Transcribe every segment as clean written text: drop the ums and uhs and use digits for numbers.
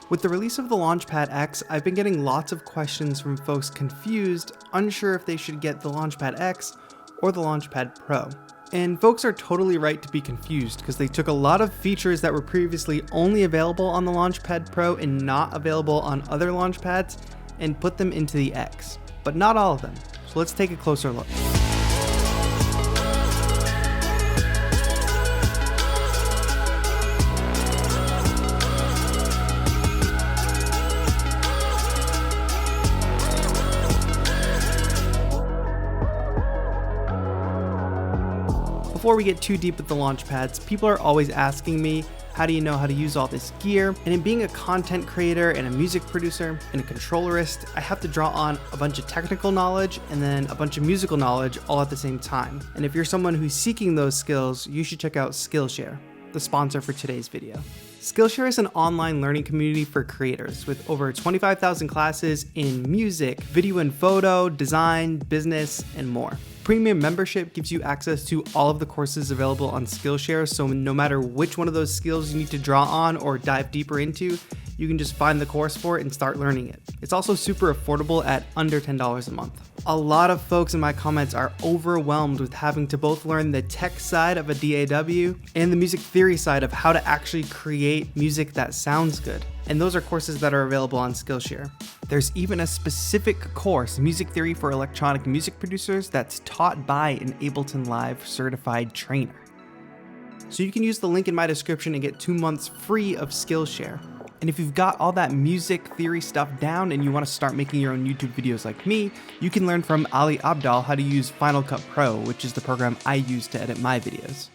With the release of the LAUNCHPAD X, I've been getting lots of questions from folks confused, unsure if they should get the LAUNCHPAD X or the LAUNCHPAD Pro. And folks are totally right to be confused because they took a lot of features that were previously only available on the LAUNCHPAD Pro and not available on other LaunchPads and put them into the X, but not all of them. So let's take a closer look. Before we get too deep with the LaunchPads, people are always asking me, how do you know how to use all this gear? And in being a content creator and a music producer and a controllerist, I have to draw on a bunch of technical knowledge and then a bunch of musical knowledge all at the same time. And if you're someone who's seeking those skills, you should check out Skillshare, the sponsor for today's video. Skillshare is an online learning community for creators with over 25,000 classes in music, video and photo, design, business, and more. Premium membership gives you access to all of the courses available on Skillshare, so no matter which one of those skills you need to draw on or dive deeper into, you can just find the course for it and start learning it. It's also super affordable at under $10 a month. A lot of folks in my comments are overwhelmed with having to both learn the tech side of a DAW and the music theory side of how to actually create music that sounds good. And those are courses that are available on Skillshare. There's even a specific course, Music Theory for Electronic Music Producers, that's taught by an Ableton Live certified trainer. So you can use the link in my description and get 2 months free of Skillshare. And if you've got all that music theory stuff down and you want to start making your own YouTube videos like me, you can learn from Ali Abdal how to use Final Cut Pro, which is the program I use to edit my videos.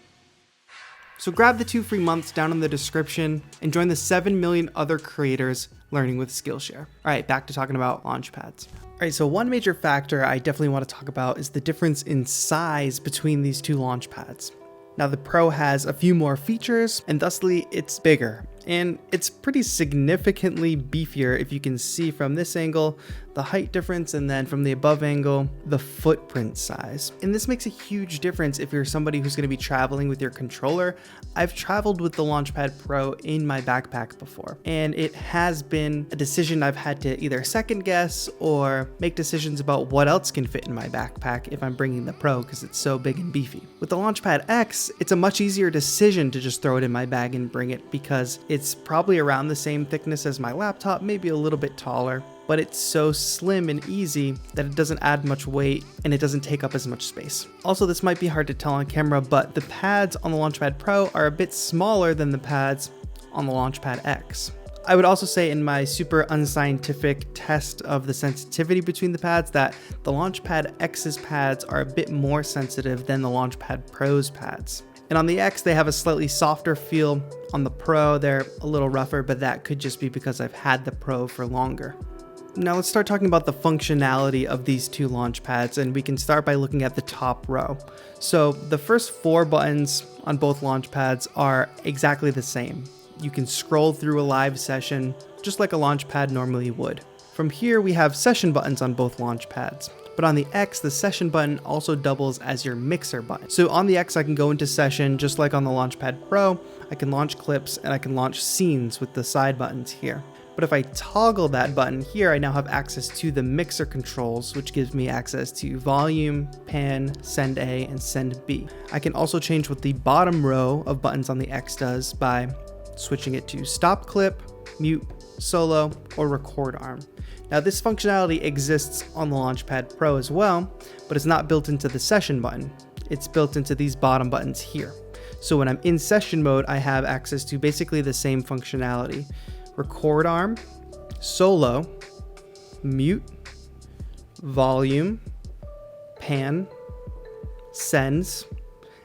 So grab the 2 free months down in the description and join the 7 million other creators learning with Skillshare. All right, back to talking about LaunchPads. All right, so one major factor I definitely want to talk about is the difference in size between these two LaunchPads. Now the Pro has a few more features and thusly it's bigger. And it's pretty significantly beefier if you can see from this angle, the height difference, and then from the above angle, the footprint size. And this makes a huge difference if you're somebody who's gonna be traveling with your controller. I've traveled with the LaunchPad Pro in my backpack before, and it has been a decision I've had to either second guess or make decisions about what else can fit in my backpack if I'm bringing the Pro because it's so big and beefy. With the LaunchPad X, it's a much easier decision to just throw it in my bag and bring it because it's probably around the same thickness as my laptop, maybe a little bit taller, but it's so slim and easy that it doesn't add much weight and it doesn't take up as much space. Also, this might be hard to tell on camera, but the pads on the LaunchPad Pro are a bit smaller than the pads on the LaunchPad X. I would also say in my super unscientific test of the sensitivity between the pads that the LaunchPad X's pads are a bit more sensitive than the LaunchPad Pro's pads. And on the X, they have a slightly softer feel. On the Pro, they're a little rougher, but that could just be because I've had the Pro for longer. Now let's start talking about the functionality of these two LaunchPads, and we can start by looking at the top row. So the first 4 buttons on both LaunchPads are exactly the same. You can scroll through a live session just like a LaunchPad normally would. From here, we have session buttons on both LaunchPads. But on the X, the session button also doubles as your mixer button. So on the X, I can go into session just like on the LaunchPad Pro. I can launch clips and I can launch scenes with the side buttons here. But if I toggle that button here, I now have access to the mixer controls, which gives me access to volume, pan, send A, and send B. I can also change what the bottom row of buttons on the X does by switching it to stop clip, mute, solo, or record arm. Now this functionality exists on the LaunchPad Pro as well, but it's not built into the session button. It's built into these bottom buttons here. So when I'm in session mode, I have access to basically the same functionality. Record arm, solo, mute, volume, pan, sends,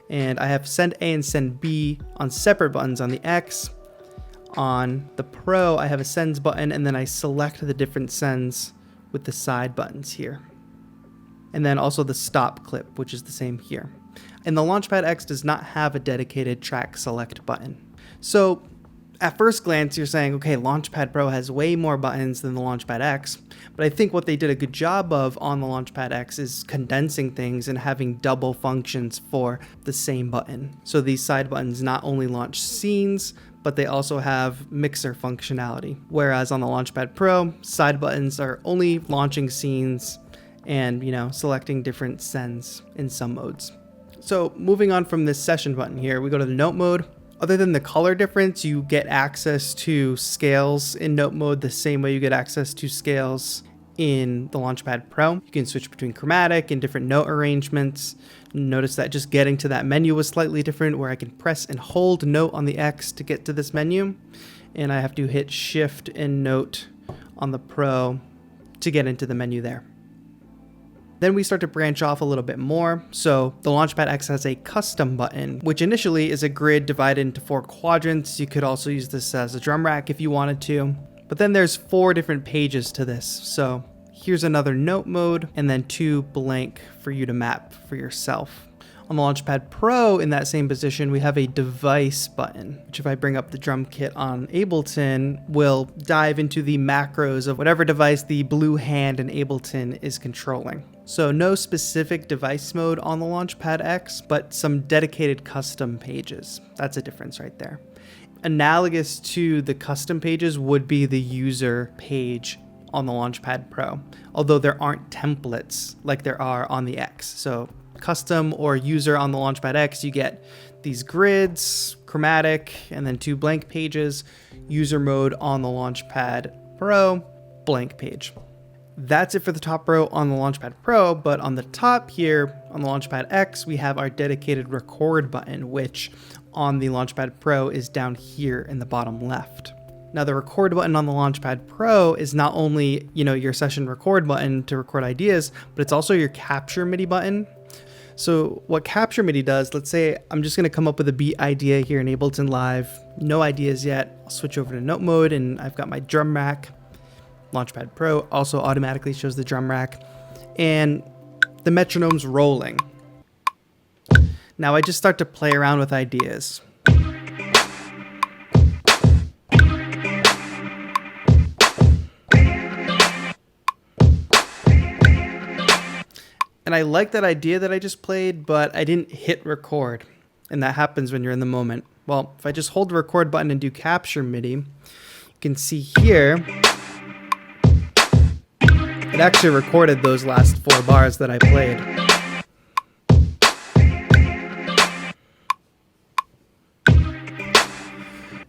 and I have send A and send B on separate buttons on the X. On the Pro, I have a sends button and then I select the different sends with the side buttons here. And then also the stop clip, which is the same here. And the LaunchPad X does not have a dedicated track select button. So at first glance, you're saying, okay, LaunchPad Pro has way more buttons than the LaunchPad X, but I think what they did a good job of on the LaunchPad X is condensing things and having double functions for the same button. So these side buttons not only launch scenes, but they also have mixer functionality. Whereas on the LaunchPad Pro, side buttons are only launching scenes and, selecting different sends in some modes. So moving on from this session button here, we go to the note mode. Other than the color difference, you get access to scales in note mode the same way you get access to scales in the LaunchPad Pro. You can switch between chromatic and different note arrangements. Notice that just getting to that menu was slightly different, where I can press and hold note on the X to get to this menu, and I have to hit shift and note on the Pro to get into the menu there. Then we start to branch off a little bit more. So the LaunchPad X has a custom button, which initially is a grid divided into 4 quadrants. You could also use this as a drum rack if you wanted to. But then there's 4 different pages to this. So here's another note mode, and then 2 blank for you to map for yourself. On the LaunchPad Pro, in that same position, we have a device button, which if I bring up the drum kit on Ableton, will dive into the macros of whatever device the blue hand in Ableton is controlling. So no specific device mode on the LaunchPad X, but some dedicated custom pages. That's a difference right there. Analogous to the custom pages would be the user page on the LaunchPad Pro, although there aren't templates like there are on the X. So custom or user on the LaunchPad X, you get these grids, chromatic, and then 2 blank pages. User mode on the LaunchPad Pro, blank page. That's it for the top row on the LaunchPad Pro, but on the top here on the LaunchPad X, we have our dedicated record button, which on the LaunchPad Pro is down here in the bottom left. Now the record button on the LaunchPad Pro is not only, your session record button to record ideas, but it's also your capture MIDI button. So what capture MIDI does, let's say I'm just going to come up with a beat idea here in Ableton Live, no ideas yet. I'll switch over to note mode and I've got my drum rack. LaunchPad Pro also automatically shows the drum rack, and the metronome's rolling. Now I just start to play around with ideas. And I like that idea that I just played, but I didn't hit record. And that happens when you're in the moment. Well, if I just hold the record button and do capture MIDI, you can see here, it actually recorded those last 4 bars that I played.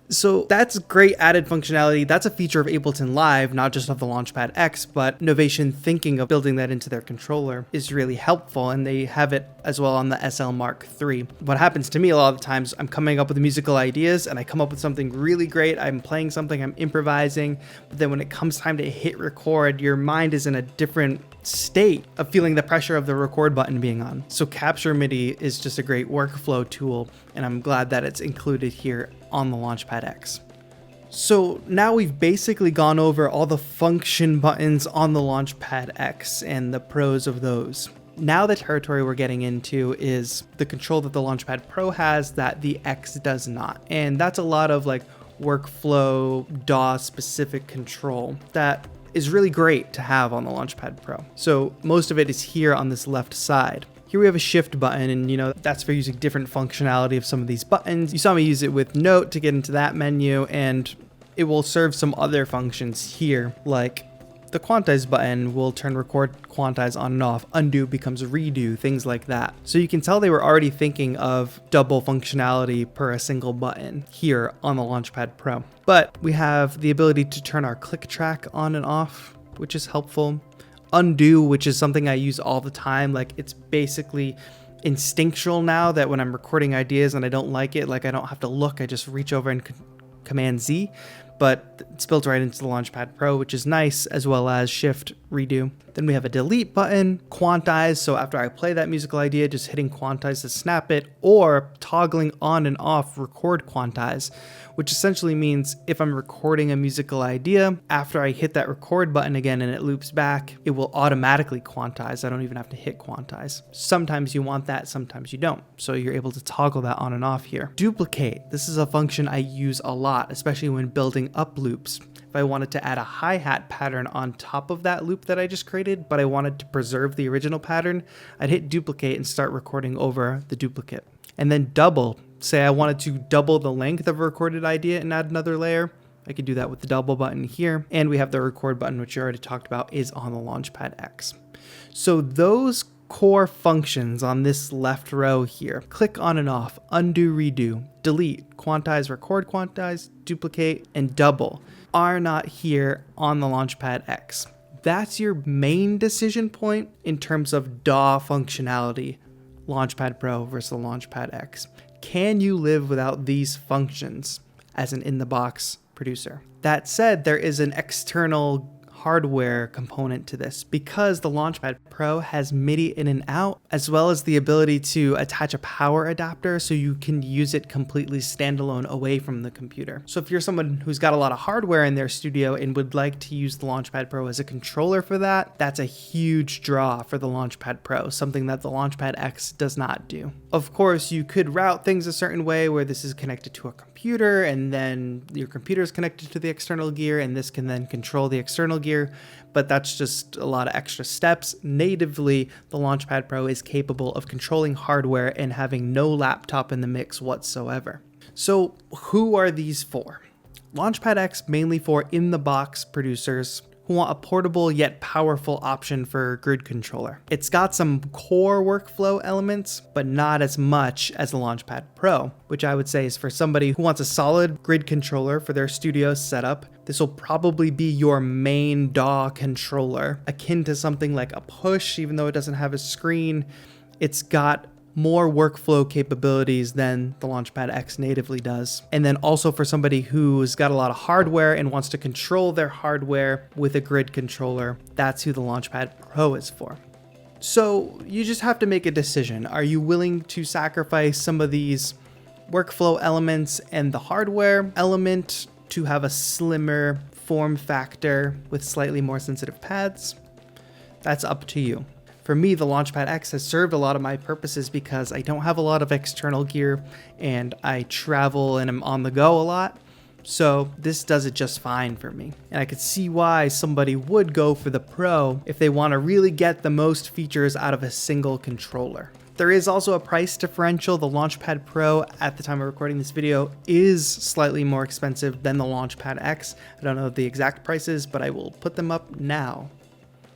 So that's great added functionality. That's a feature of Ableton Live, not just of the LaunchPad X, but Novation thinking of building that into their controller is really helpful, and they have it as well on the SL Mark III. What happens to me a lot of the times, I'm coming up with musical ideas and I come up with something really great. I'm playing something, I'm improvising, but then when it comes time to hit record, your mind is in a different state of feeling the pressure of the record button being on. So Capture MIDI is just a great workflow tool, and I'm glad that it's included here on the LaunchPad X. So now we've basically gone over all the function buttons on the LaunchPad X and the pros of those. Now the territory we're getting into is the control that the LaunchPad Pro has that the X does not. And that's a lot of like workflow, DAW specific control that is really great to have on the LaunchPad Pro. So most of it is here on this left side. Here we have a shift button, and that's for using different functionality of some of these buttons. You saw me use it with Note to get into that menu, and it will serve some other functions here, like the quantize button will turn record quantize on and off, undo becomes redo, things like that. So you can tell they were already thinking of double functionality per a single button here on the LaunchPad Pro. But we have the ability to turn our click track on and off, which is helpful. Undo, which is something I use all the time. Like, it's basically instinctual now that when I'm recording ideas and I don't like it, like I don't have to look, I just reach over and Command Z, but it's built right into the LaunchPad Pro, which is nice, as well as Shift, Redo. Then we have a delete button, quantize, so after I play that musical idea, just hitting quantize to snap it, or toggling on and off record quantize, which essentially means if I'm recording a musical idea, after I hit that record button again and it loops back, it will automatically quantize. I don't even have to hit quantize. Sometimes you want that, sometimes you don't. So you're able to toggle that on and off here. Duplicate. This is a function I use a lot, especially when building up loops. If I wanted to add a hi-hat pattern on top of that loop that I just created, but I wanted to preserve the original pattern, I'd hit duplicate and start recording over the duplicate. And then double. say I wanted to double the length of a recorded idea and add another layer, I could do that with the double button here. And we have the record button, which you already talked about, is on the LaunchPad X. So those core functions on this left row here, click on and off, undo, redo, delete, quantize, record, quantize, duplicate, and double, are not here on the LaunchPad X. That's your main decision point in terms of DAW functionality, LaunchPad Pro versus the LaunchPad X. Can you live without these functions as an in-the-box producer? That said, there is an external hardware component to this because the LaunchPad Pro has MIDI in and out, as well as the ability to attach a power adapter so you can use it completely standalone away from the computer. So if you're someone who's got a lot of hardware in their studio and would like to use the LaunchPad Pro as a controller for that, that's a huge draw for the LaunchPad Pro, something that the LaunchPad X does not do. Of course, you could route things a certain way where this is connected to a computer and then your computer is connected to the external gear and this can then control the external gear, but that's just a lot of extra steps. Natively, the LaunchPad Pro is capable of controlling hardware and having no laptop in the mix whatsoever. So who are these for? LaunchPad X mainly for in-the-box producers who want a portable yet powerful option for grid controller. It's got some core workflow elements, but not as much as the LaunchPad Pro, which I would say is for somebody who wants a solid grid controller for their studio setup. This will probably be your main DAW controller, akin to something like a Push, even though it doesn't have a screen. It's got more workflow capabilities than the LaunchPad X natively does. And then also for somebody who's got a lot of hardware and wants to control their hardware with a grid controller, that's who the LaunchPad Pro is for. So you just have to make a decision. Are you willing to sacrifice some of these workflow elements and the hardware element to have a slimmer form factor with slightly more sensitive pads? That's up to you. For me, the LaunchPad X has served a lot of my purposes because I don't have a lot of external gear and I travel and I'm on the go a lot. So this does it just fine for me. And I could see why somebody would go for the Pro if they want to really get the most features out of a single controller. There is also a price differential. The LaunchPad Pro at the time of recording this video is slightly more expensive than the LaunchPad X. I don't know the exact prices, but I will put them up now.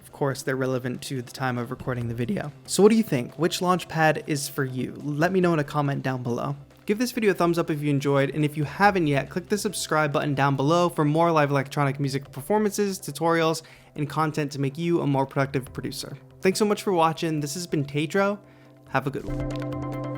Of course, they're relevant to the time of recording the video. So what do you think? Which LaunchPad is for you? Let me know in a comment down below. Give this video a thumbs up if you enjoyed, and if you haven't yet, click the subscribe button down below for more live electronic music performances, tutorials, and content to make you a more productive producer. Thanks so much for watching. This has been TAETRO. Have a good one.